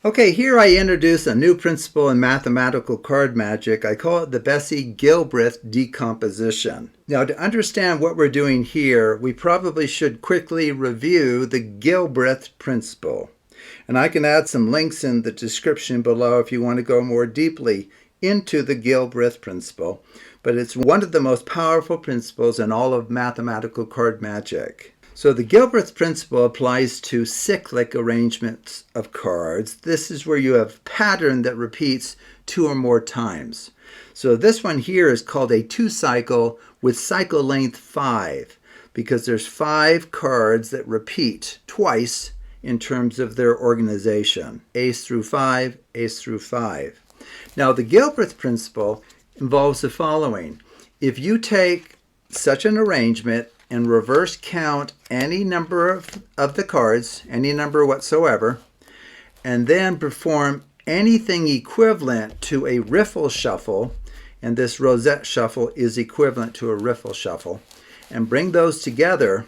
Okay, here I introduce a new principle in mathematical card magic. I call it the Bessey Gilbreath Decomposition. Now, to understand what we're doing here, we probably should quickly review the Gilbreath principle. And I can add some links in the description below if you want to go more deeply into the Gilbreath principle. But it's one of the most powerful principles in all of mathematical card magic. So the Gilbreath principle applies to cyclic arrangements of cards. This is where you have a pattern that repeats 2 or more times. So this one here is called a 2-cycle with cycle length 5 because there's 5 cards that repeat twice in terms of their organization. Ace through 5, ace through 5. Now the Gilbreath principle involves the following. If you take such an arrangement and reverse count any number of the cards, any number whatsoever, and then perform anything equivalent to a riffle shuffle, and this rosette shuffle is equivalent to a riffle shuffle, and bring those together,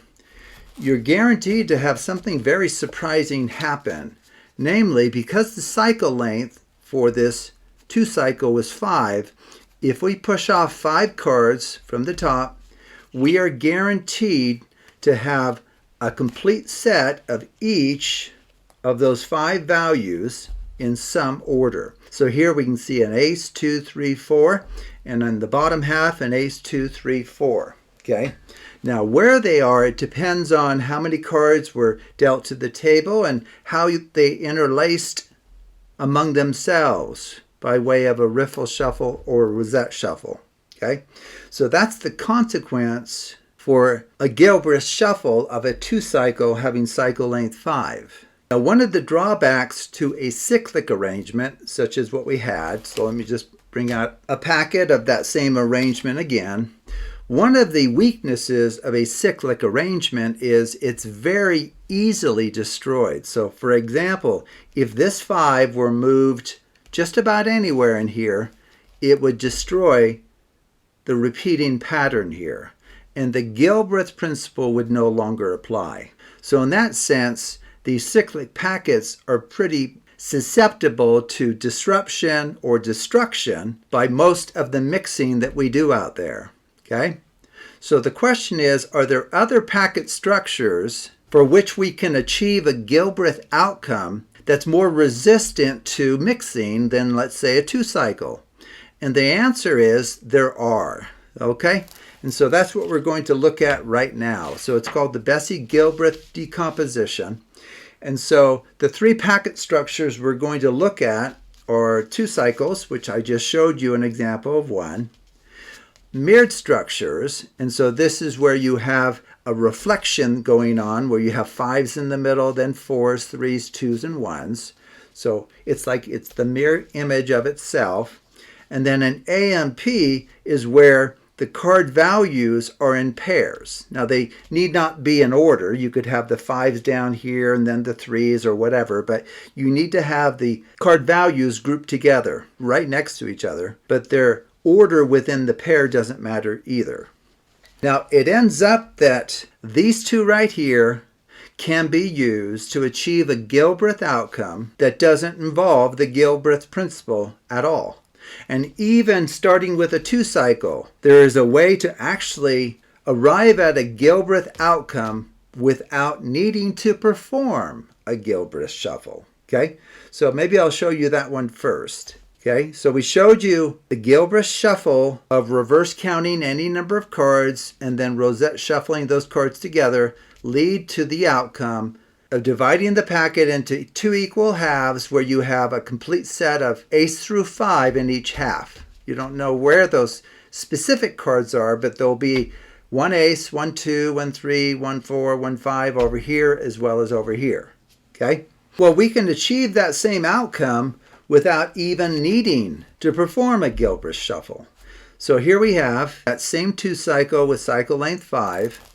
you're guaranteed to have something very surprising happen. Namely, because the cycle length for this 2-cycle was 5, if we push off 5 cards from the top, we are guaranteed to have a complete set of each of those 5 values in some order. So here we can see an ace, 2, 3, 4, and on the bottom half an ace, 2, 3, 4. Okay. Now where they are, it depends on how many cards were dealt to the table and how they interlaced among themselves by way of a riffle shuffle or a rosette shuffle. Okay, so that's the consequence for a Gilbreath shuffle of a 2-cycle having cycle length 5. Now, one of the drawbacks to a cyclic arrangement, such as what we had, so let me just bring out a packet of that same arrangement again. One of the weaknesses of a cyclic arrangement is it's very easily destroyed. So, for example, if this 5 were moved just about anywhere in here, it would destroy the repeating pattern here, and the Gilbreath principle would no longer apply. So in that sense, these cyclic packets are pretty susceptible to disruption or destruction by most of the mixing that we do out there. Okay? So the question is, are there other packet structures for which we can achieve a Gilbreath outcome that's more resistant to mixing than, let's say, a 2-cycle? And the answer is there are, okay? And so that's what we're going to look at right now. So it's called the Bessey Gilbreath Decomposition. And so the 3 packet structures we're going to look at are 2-cycles, which I just showed you an example of one. Mirrored structures, and so this is where you have a reflection going on, where you have 5s in the middle, then 4s, 3s, 2s, and 1s. So it's like it's the mirror image of itself. And then an AMP is where the card values are in pairs. Now they need not be in order. You could have the 5s down here and then the 3s or whatever, but you need to have the card values grouped together right next to each other, but their order within the pair doesn't matter either. Now it ends up that these 2 right here can be used to achieve a Gilbreath outcome that doesn't involve the Gilbreath principle at all. And even starting with a 2-cycle, there is a way to actually arrive at a Gilbreath outcome without needing to perform a Gilbreath shuffle. Okay, so maybe I'll show you that one first. Okay, so we showed you the Gilbreath shuffle of reverse counting any number of cards and then rosette shuffling those cards together lead to the outcome of dividing the packet into 2 equal halves where you have a complete set of ace through 5 in each half. You don't know where those specific cards are, but there'll be 1 ace, 1 2, 1 3, 1 4, 1 5 over here as well as over here. Okay? Well, we can achieve that same outcome without even needing to perform a Gilbreath shuffle. So here we have that same 2-cycle with cycle length 5.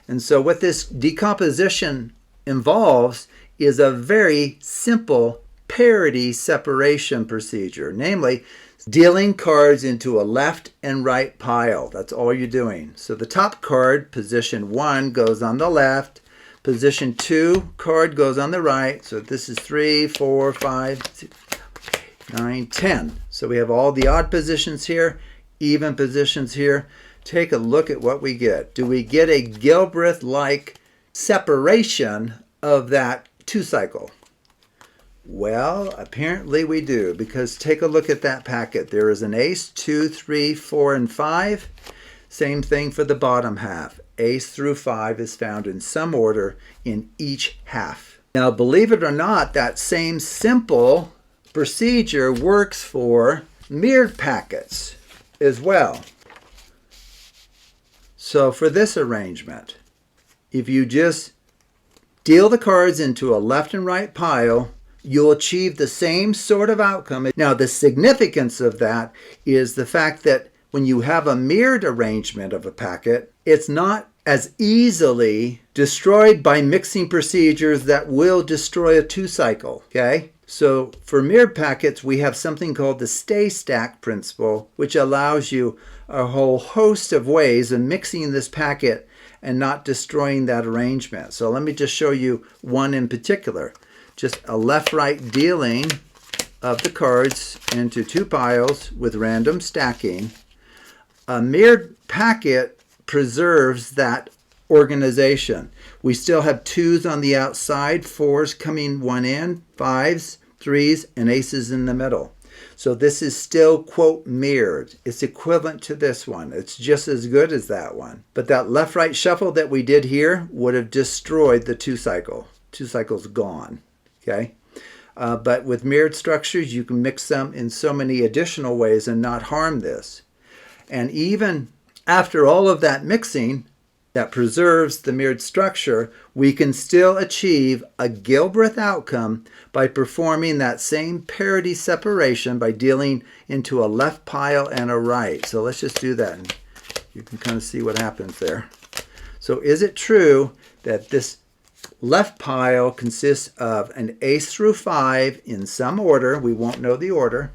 And so what this decomposition involves is a very simple parity separation procedure, namely dealing cards into a left and right pile. That's all you're doing. So the top card, position 1, goes on the left, Position 2 card goes on the right. So this is 3, 4, 5, 6, 9, 10. So we have all the odd positions here, even positions here. Take a look at what we get. Do we get a Gilbreath-like separation of that 2 cycle? Well, apparently we do, because take a look at that packet. There is an ace, 2, 3, 4, and 5. Same thing for the bottom half. Ace through 5 is found in some order in each half. Now, believe it or not, that same simple procedure works for mirrored packets as well. So for this arrangement, if you just deal the cards into a left and right pile, you'll achieve the same sort of outcome. Now, the significance of that is the fact that when you have a mirrored arrangement of a packet, it's not as easily destroyed by mixing procedures that will destroy a 2 cycle, okay? So for mirrored packets, we have something called the stay stack principle, which allows you a whole host of ways of mixing this packet and not destroying that arrangement. So let me just show you one in particular. Just a left-right dealing of the cards into 2 piles with random stacking. A mirrored packet preserves that organization. We still have 2s on the outside, 4s coming one end, 5s, 3s, and aces in the middle. So this is still, quote, mirrored. It's equivalent to this one. It's just as good as that one. But that left-right shuffle that we did here would have destroyed the 2 cycle. 2 cycles gone, okay? But with mirrored structures, you can mix them in so many additional ways and not harm this. And even after all of that mixing that preserves the mirrored structure, we can still achieve a Gilbreath outcome by performing that same parity separation by dealing into a left pile and a right. So let's just do that, and you can kind of see what happens there. So is it true that this left pile consists of an ace through 5 in some order? We won't know the order.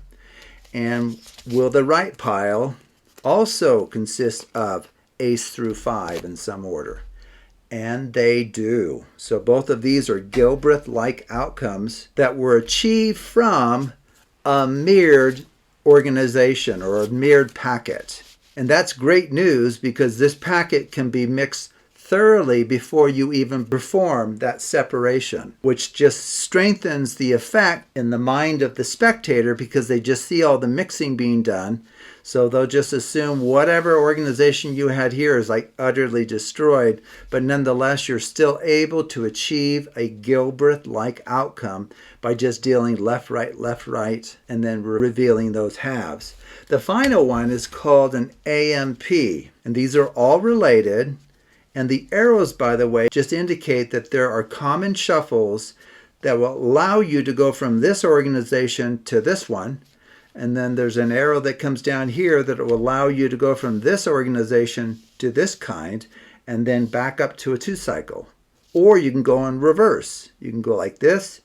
And will the right pile also consist of ace through 5 in some order? And they do. So both of these are Gilbreath-like outcomes that were achieved from a mirrored organization or a mirrored packet. And that's great news, because this packet can be mixed thoroughly before you even perform that separation, which just strengthens the effect in the mind of the spectator, because they just see all the mixing being done. So they'll just assume whatever organization you had here is like utterly destroyed, but nonetheless you're still able to achieve a Gilbreath-like outcome by just dealing left, right, and then revealing those halves. The final one is called an AMP, and these are all related. And the arrows, by the way, just indicate that there are common shuffles that will allow you to go from this organization to this one. And then there's an arrow that comes down here that will allow you to go from this organization to this kind, and then back up to a 2 cycle. Or you can go in reverse. You can go like this.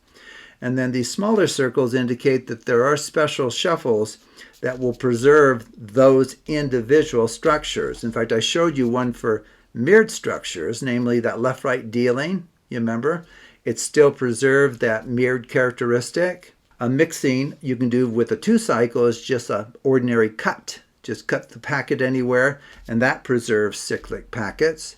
And then these smaller circles indicate that there are special shuffles that will preserve those individual structures. In fact, I showed you one for mirrored structures, namely that left-right dealing. You remember? It still preserved that mirrored characteristic. A mixing you can do with a 2 cycle is just an ordinary cut. Just cut the packet anywhere, and that preserves cyclic packets.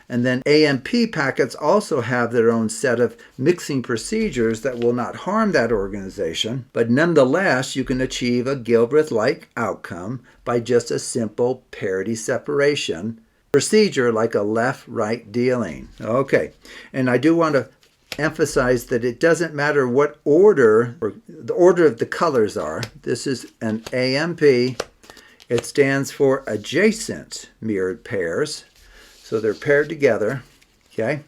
And then AMP packets also have their own set of mixing procedures that will not harm that organization, but nonetheless you can achieve a Gilbreath-like outcome by just a simple parity separation procedure like a left-right dealing. Okay, and I do want to emphasize that it doesn't matter what order or the order of the colors are. This is an AMP. It stands for adjacent mirrored pairs. So they're paired together, okay?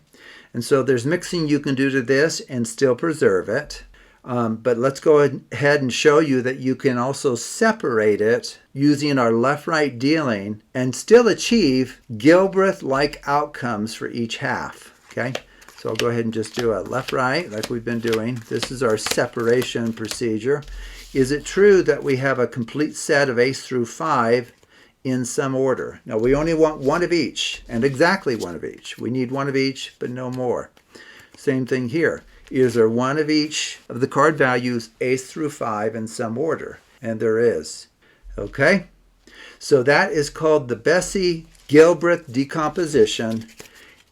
And so there's mixing you can do to this and still preserve it. But let's go ahead and show you that you can also separate it using our left-right dealing and still achieve Gilbreath-like outcomes for each half, okay? So I'll go ahead and just do a left-right like we've been doing. This is our separation procedure. Is it true that we have a complete set of ace through 5 in some order. Now, we only want one of each, and exactly one of each. We need one of each, but no more. Same thing here. Is there one of each of the card values, ace through 5, in some order? And there is. Okay? So that is called the Bessey Gilbreath decomposition.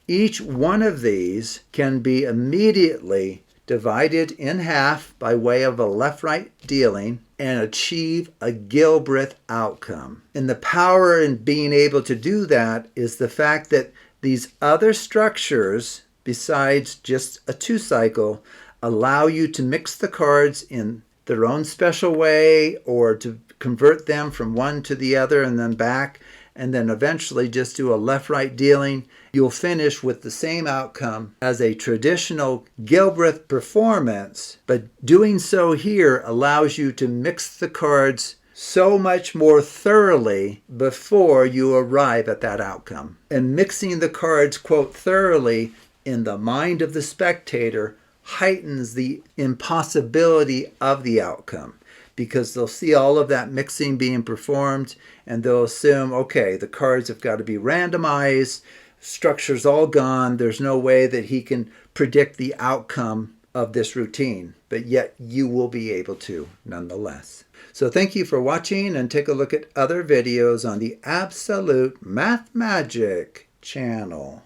Each one of these can be immediately divided in half by way of a left-right dealing and achieve a Gilbreath outcome. And the power in being able to do that is the fact that these other structures, besides just a 2-cycle, allow you to mix the cards in their own special way or to convert them from one to the other and then back, and then eventually just do a left-right dealing. You'll finish with the same outcome as a traditional Gilbreath performance, but doing so here allows you to mix the cards so much more thoroughly before you arrive at that outcome. And mixing the cards, quote, thoroughly in the mind of the spectator heightens the impossibility of the outcome, because they'll see all of that mixing being performed and they'll assume, okay, the cards have got to be randomized, structure's all gone, there's no way that he can predict the outcome of this routine, but yet you will be able to nonetheless. So thank you for watching, and take a look at other videos on the Absolute Math Magic channel.